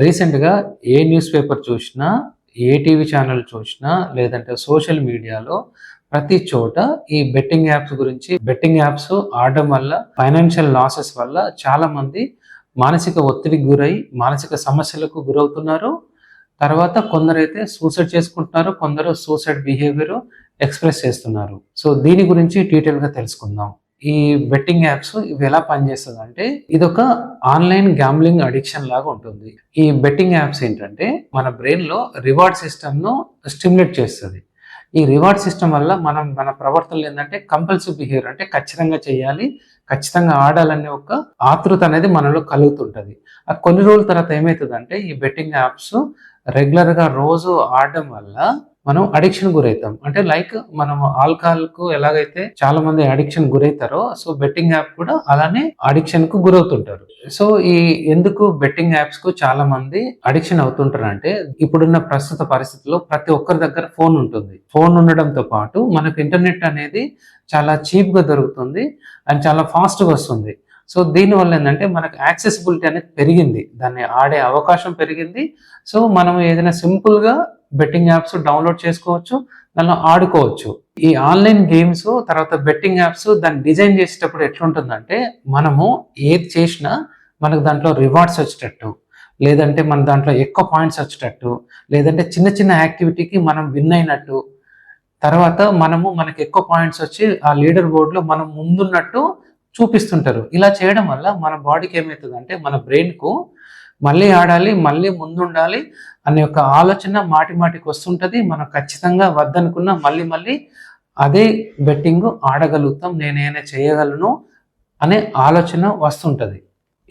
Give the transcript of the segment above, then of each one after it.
రీసెంట్‌గా ఏ news paper చూసినా, ఏ TV channel చూసినా, లేదంటే సోషల్ మీడియాలో ప్రతి చోట ఈ బెట్టింగ్ యాప్స్ గురించి, బెట్టింగ్ యాప్స్ ఆడడం వల్ల ఫైనాన్షియల్ లాసెస్ వల్ల చాలామంది మానసిక ఒత్తిడికి గురై, మానసిక సమస్యలకు గురవుతున్నారు. తర్వాత కొందరైతే సూసైడ్ చేసుకుంటున్నారు. కొందరు సూసైడ్ బిహేవియర్ ఎక్స్‌ప్రెస్ చేస్తున్నారు. సో, దీని గురించి డీటెయిల్‌గా తెలుసుకుందాం. ఈ బెట్టింగ్ యాప్స్ ఇవి ఎలా పనిచేస్తదంటే, ఇదొక ఆన్‌లైన్ గ్యాంబ్లింగ్ అడిక్షన్ లాగా ఉంటుంది. ఈ బెట్టింగ్ యాప్స్ ఏంటంటే, మన బ్రెయిన్‌లో రివార్డ్ సిస్టమ్‌ను స్టిమ్యులేట్ చేస్తది. ఈ రివార్డ్ సిస్టమ్ వల్ల మన ప్రవర్తనలో ఏందంటే కంపల్సివ్ బిహేవియర్, అంటే ఖచ్చితంగా చేయాలి, ఖచ్చితంగా ఆడాలనే ఒక ఆతృత అనేది మనలో కలుగుతుంటది. కొన్ని రోజుల తర్వాత ఏమైతదంటే, ఈ బెట్టింగ్ యాప్స్ రెగ్యులర్‌గా రోజు ఆడడం వల్ల మనం అడిక్షన్ గురవుతాం. అంటే లైక్ మనం ఆల్కహాల్‌కు ఎలాగైతే చాలా మంది అడిక్షన్ గురవుతారో, సో బెట్టింగ్ యాప్ కూడా అలానే అడిక్షన్‌కు గురవుతుంటారు. సో ఎందుకు బెట్టింగ్ యాప్స్‌కు చాలా మంది అడిక్షన్ అవుతుంటారంటే, ఇప్పుడున్న ప్రస్తుత పరిస్థితుల్లో ప్రతి ఒక్కరి దగ్గర ఫోన్ ఉంటుంది. ఫోన్ ఉండడంతో పాటు మనకు ఇంటర్నెట్ అనేది చాలా చీప్‌గా దొరుకుతుంది అండ్ చాలా ఫాస్ట్‌గా వస్తుంది. సో దీనివల్ల ఏంటంటే మనకు యాక్సెసిబిలిటీ అనేది పెరిగింది. దాన్ని ఆడే అవకాశం పెరిగింది. సో మనం ఏదైనా సింపుల్‌గా బెట్టింగ్ యాప్స్ డౌన్లోడ్ చేసుకోవచ్చు, దానిలో ఆడుకోవచ్చు. ఈ ఆన్‌లైన్ గేమ్స్ తర్వాత బెట్టింగ్ యాప్స్ దాన్ని డిజైన్ చేసేటప్పుడు ఎట్లుంటుందంటే, మనము ఏది చేసినా మనకు దాంట్లో రివార్డ్స్ వచ్చేటట్టు, లేదంటే మన దాంట్లో ఎక్కువ పాయింట్స్ వచ్చేటట్టు, లేదంటే చిన్న చిన్న యాక్టివిటీకి మనం విన్ అయినట్టు, తర్వాత మనకి ఎక్కువ పాయింట్స్ వచ్చి ఆ లీడర్ బోర్డ్‌లో మనం ముందున్నట్టు చూపిస్తుంటారు. ఇలా చేయడం వల్ల మన బాడీకి ఏమవుతుందంటే, మన బ్రెయిన్‌కు మళ్ళీ ఆడాలి, మళ్ళీ ముందుండాలి అనే ఒక ఆలోచన మాటికి వస్తుంటది. మనం ఖచ్చితంగా వద్దనుకున్నా మళ్ళీ అదే బెట్టింగ్ ఆడగలుగుతాం, నేనేమైనా చేయగలను అనే ఆలోచన వస్తుంటది.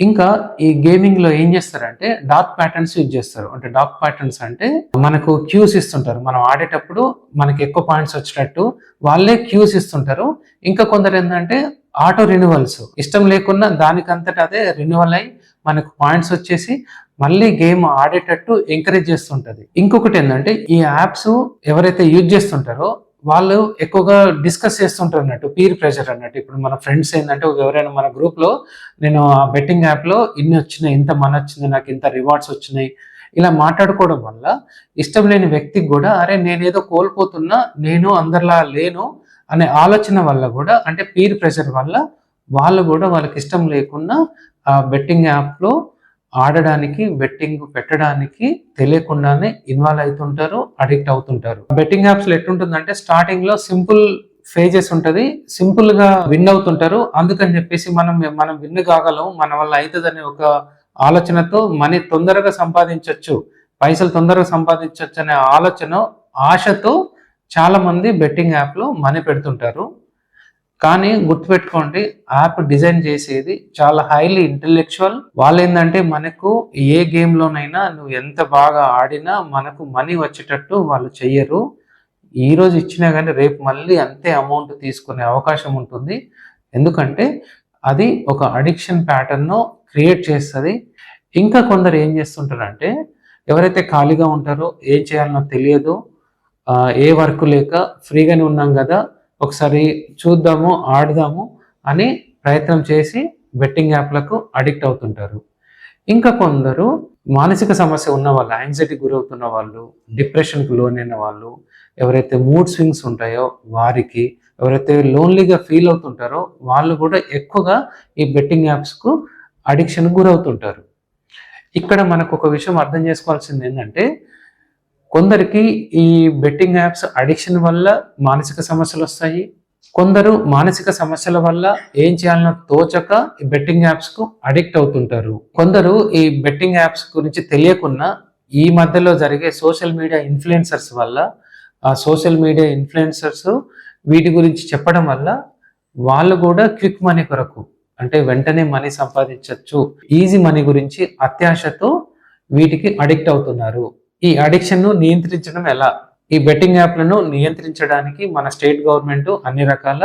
ఇంకా ఈ గేమింగ్‌లో ఏం చేస్తారంటే డార్క్ ప్యాటర్న్స్ యూజ్ చేస్తారు. అంటే డార్క్ ప్యాటర్న్స్ అంటే మనకు క్యూస్ ఇస్తుంటారు. మనం ఆడేటప్పుడు మనకి ఎక్కువ పాయింట్స్ వచ్చేటట్టు వాళ్ళే క్యూస్ ఇస్తుంటారు. ఇంకా కొందరు ఏంటంటే ఆటో రెన్యువల్స్, ఇష్టం లేకున్నా దానికంతట అదే రెన్యువల్ అయ్యి మనకు పాయింట్స్ వచ్చేసి మళ్ళీ గేమ్ ఆడేటట్టు ఎంకరేజ్ చేస్తుంటది. ఇంకొకటి ఏంటంటే, ఈ యాప్స్ ఎవరైతే యూజ్ చేస్తుంటారో వాళ్ళు ఎక్కువగా డిస్కస్ చేస్తుంటారు అన్నట్టు, పీర్ ప్రెషర్ అన్నట్టు. ఇప్పుడు మన ఫ్రెండ్స్ ఏంటంటే, ఎవరైనా మన గ్రూప్ లో నేను ఆ బెట్టింగ్ యాప్ లో ఇన్ని వచ్చినాయి, ఇంత మనీ వచ్చింది, నాకు ఇంత రివార్డ్స్ వచ్చినాయి, ఇలా మాట్లాడుకోవడం వల్ల ఇష్టం లేని వ్యక్తికి కూడా అరే నేనేదో కోల్పోతున్నా, నేను అందరిలా లేను అనే ఆలోచన వల్ల కూడా, అంటే పీర్ ప్రెషర్ వల్ల వాళ్ళు కూడా వాళ్ళకి ఇష్టం లేకున్నా ఆ బెట్టింగ్ యాప్ లో ఆడడానికి, బెట్టింగ్ పెట్టడానికి తెలియకుండానే ఇన్వాల్వ్ అవుతుంటారు, అడిక్ట్ అవుతుంటారు. బెట్టింగ్ యాప్స్ లో ఎట్లుంటుందంటే, స్టార్టింగ్ లో సింపుల్ ఫేజెస్ ఉంటది, సింపుల్ గా విన్ అవుతుంటారు. అందుకని చెప్పేసి మనం విన్ కాగలం, మన వల్ల అవుతుందనే ఒక ఆలోచనతో మనీ తొందరగా సంపాదించవచ్చు, పైసలు తొందరగా సంపాదించవచ్చు అనే ఆశతో చాలా మంది బెట్టింగ్ యాప్ లో మనీ పెడుతుంటారు. కానీ గుర్తుపెట్టుకోండి, యాప్ డిజైన్ చేసేది చాలా హైలీ ఇంటెలెక్చువల్. వాళ్ళు ఏంటంటే, మనకు ఏ గేమ్ లోనైనా నువ్వు ఎంత బాగా ఆడినా మనకు మనీ వచ్చేటట్టు వాళ్ళు చెయ్యరు. ఈ రోజు ఇచ్చినా కానీ రేపు మళ్ళీ అంతే అమౌంట్ తీసుకునే అవకాశం ఉంటుంది. ఎందుకంటే అది ఒక అడిక్షన్ ప్యాటర్న్ క్రియేట్ చేస్తుంది. ఇంకా కొందరు ఏం చేస్తుంటారంటే, ఎవరైతే ఖాళీగా ఉంటారో, ఏం చేయాలనో తెలియదు, ఏ వర్క్ లేక ఫ్రీగానే ఉన్నాం కదా, ఒకసారి చూద్దాము, ఆడదాము అని ప్రయత్నం చేసి బెట్టింగ్ యాప్లకు అడిక్ట్ అవుతుంటారు. ఇంకా కొందరు మానసిక సమస్య ఉన్న వాళ్ళు, యాంగ్జైటీకి గురవుతున్న వాళ్ళు, డిప్రెషన్కి లోనైన వాళ్ళు, ఎవరైతే మూడ్ స్వింగ్స్ ఉంటాయో వారికి, ఎవరైతే లోన్లీగా ఫీల్ అవుతుంటారో వాళ్ళు కూడా ఎక్కువగా ఈ బెట్టింగ్ యాప్స్కు అడిక్షన్ గురవుతుంటారు. ఇక్కడ మనకు ఒక విషయం అర్థం చేసుకోవాల్సింది ఏంటంటే, కొందరికి ఈ బెట్టింగ్ యాప్స్ అడిక్షన్ వల్ల మానసిక సమస్యలు వస్తాయి. కొందరు మానసిక సమస్యల వల్ల ఏం చేయాలనో తోచక ఈ బెట్టింగ్ యాప్స్ కు అడిక్ట్ అవుతుంటారు. కొందరు ఈ బెట్టింగ్ యాప్స్ గురించి తెలియకున్నా ఈ మధ్యలో జరిగే సోషల్ మీడియా ఇన్ఫ్లుయెన్సర్స్ వల్ల, ఆ సోషల్ మీడియా ఇన్ఫ్లుయెన్సర్స్ వీటి గురించి చెప్పడం వల్ల వాళ్ళు కూడా క్విక్ మనీ కొరకు, అంటే వెంటనే మనీ సంపాదించవచ్చు, ఈజీ మనీ గురించి అత్యాశతో వీటికి అడిక్ట్ అవుతున్నారు. ఈ అడిక్షన్ ను నియంత్రించడం ఎలా? ఈ బెట్టింగ్ యాప్లను నియంత్రించడానికి మన స్టేట్ గవర్నమెంట్ అన్ని రకాల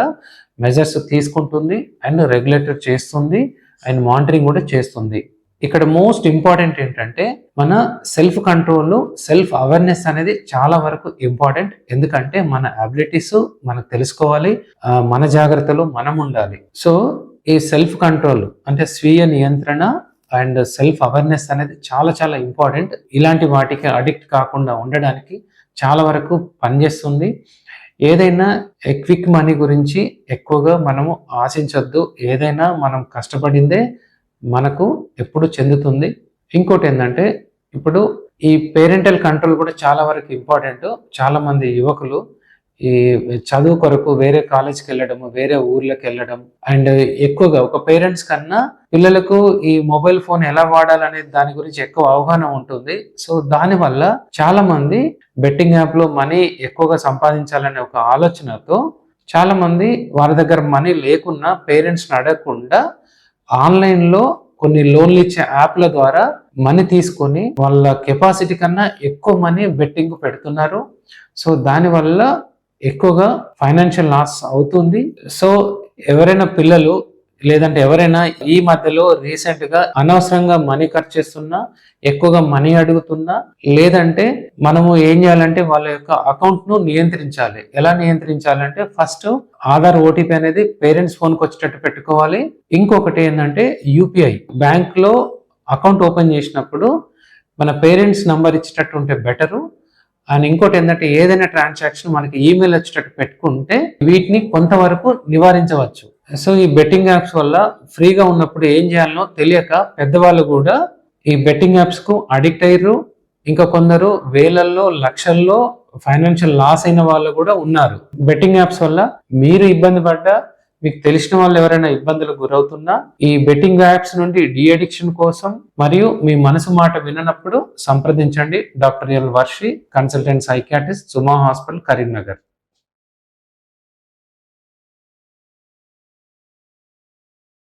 మెజర్స్ తీసుకుంటుంది అండ్ రెగ్యులేటర్ చేస్తుంది అండ్ మానిటరింగ్ కూడా చేస్తుంది. ఇక్కడ మోస్ట్ ఇంపార్టెంట్ ఏంటంటే, మన సెల్ఫ్ కంట్రోల్, సెల్ఫ్ అవేర్నెస్ అనేది చాలా వరకు ఇంపార్టెంట్. ఎందుకంటే మన అబిలిటీస్ మనకు తెలుసుకోవాలి, మన జాగ్రత్తలో మనం ఉండాలి. సో ఈ సెల్ఫ్ కంట్రోల్ అంటే స్వీయ నియంత్రణ అండ్ సెల్ఫ్ అవేర్నెస్ అనేది చాలా చాలా ఇంపార్టెంట్. ఇలాంటి వాటికి అడిక్ట్ కాకుండా ఉండడానికి చాలా వరకు పనిచేస్తుంది. ఏదైనా క్విక్ మనీ గురించి ఎక్కువగా మనము ఆశించొద్దు. ఏదైనా మనం కష్టపడిందే మనకు ఎప్పుడు చెందుతుంది. ఇంకోటి ఏంటంటే ఇప్పుడు ఈ పేరెంటల్ కంట్రోల్ కూడా చాలా వరకు ఇంపార్టెంట్. చాలా మంది యువకులు ఈ చదువు కొరకు వేరే కాలేజ్కి వెళ్ళడం, వేరే ఊర్లకు వెళ్ళడం, అండ్ ఎక్కువగా ఒక పేరెంట్స్ కన్నా పిల్లలకు ఈ మొబైల్ ఫోన్ ఎలా వాడాలనే దాని గురించి ఎక్కువ అవగాహన ఉంటుంది. సో దానివల్ల చాలా మంది బెట్టింగ్ యాప్ లో మనీ ఎక్కువగా సంపాదించాలనే ఒక ఆలోచనతో చాలా మంది వారి దగ్గర మనీ లేకున్నా పేరెంట్స్ అడగకుండా ఆన్లైన్ లో కొన్ని లోన్లు ఇచ్చే యాప్ల ద్వారా మనీ తీసుకొని వాళ్ళ కెపాసిటీ కన్నా ఎక్కువ మనీ బెట్టింగ్ పెడుతున్నారు. సో దానివల్ల ఎక్కువగా ఫైనాన్షియల్ లాస్ అవుతుంది. సో ఎవరైనా పిల్లలు లేదంటే ఎవరైనా ఈ మధ్యలో రీసెంట్ గా అనవసరంగా మనీ ఖర్చు చేస్తున్నా, ఎక్కువగా మనీ అడుగుతున్నా, లేదంటే మనము ఏం చేయాలంటే వాళ్ళ యొక్క అకౌంట్ ను నియంత్రించాలి. ఎలా నియంత్రించాలంటే ఫస్ట్ ఆధార్ ఓటీపీ అనేది పేరెంట్స్ ఫోన్ కి వచ్చేటట్టు పెట్టుకోవాలి. ఇంకొకటి ఏంటంటే యూపీఐ బ్యాంక్ లో అకౌంట్ ఓపెన్ చేసినప్పుడు మన పేరెంట్స్ నంబర్ ఇచ్చేటట్టు ఉంటే బెటరు. అండ్ ఇంకోటి ఏంటంటే ఏదైనా ట్రాన్సాక్షన్ మనకి ఈమెయిల్ వచ్చేటట్టు పెట్టుకుంటే వీటిని కొంతవరకు నివారించవచ్చు. సో ఈ బెట్టింగ్ యాప్స్ వల్ల ఫ్రీగా ఉన్నప్పుడు ఏం చేయాలనో తెలియక పెద్దవాళ్ళు కూడా ఈ బెట్టింగ్ యాప్స్ కు అడిక్ట్ అయ్యారు. ఇంకా కొందరు వేలల్లో లక్షల్లో ఫైనాన్షియల్ లాస్ అయిన వాళ్ళు కూడా ఉన్నారు. బెట్టింగ్ యాప్స్ వల్ల మీరు ఇబ్బంది పడ్డా, మీకు తెలిసిన వాళ్ళు ఎవరైనా ఇబ్బందులకు గురవుతున్నా ఈ బెట్టింగ్ యాప్స్ నుండి డీ అడిక్షన్ కోసం మరియు మీ మనసు మాట విననప్పుడు సంప్రదించండి doctor L Varshi, consultant psychiatrist, Suma hospital, Karimnagar.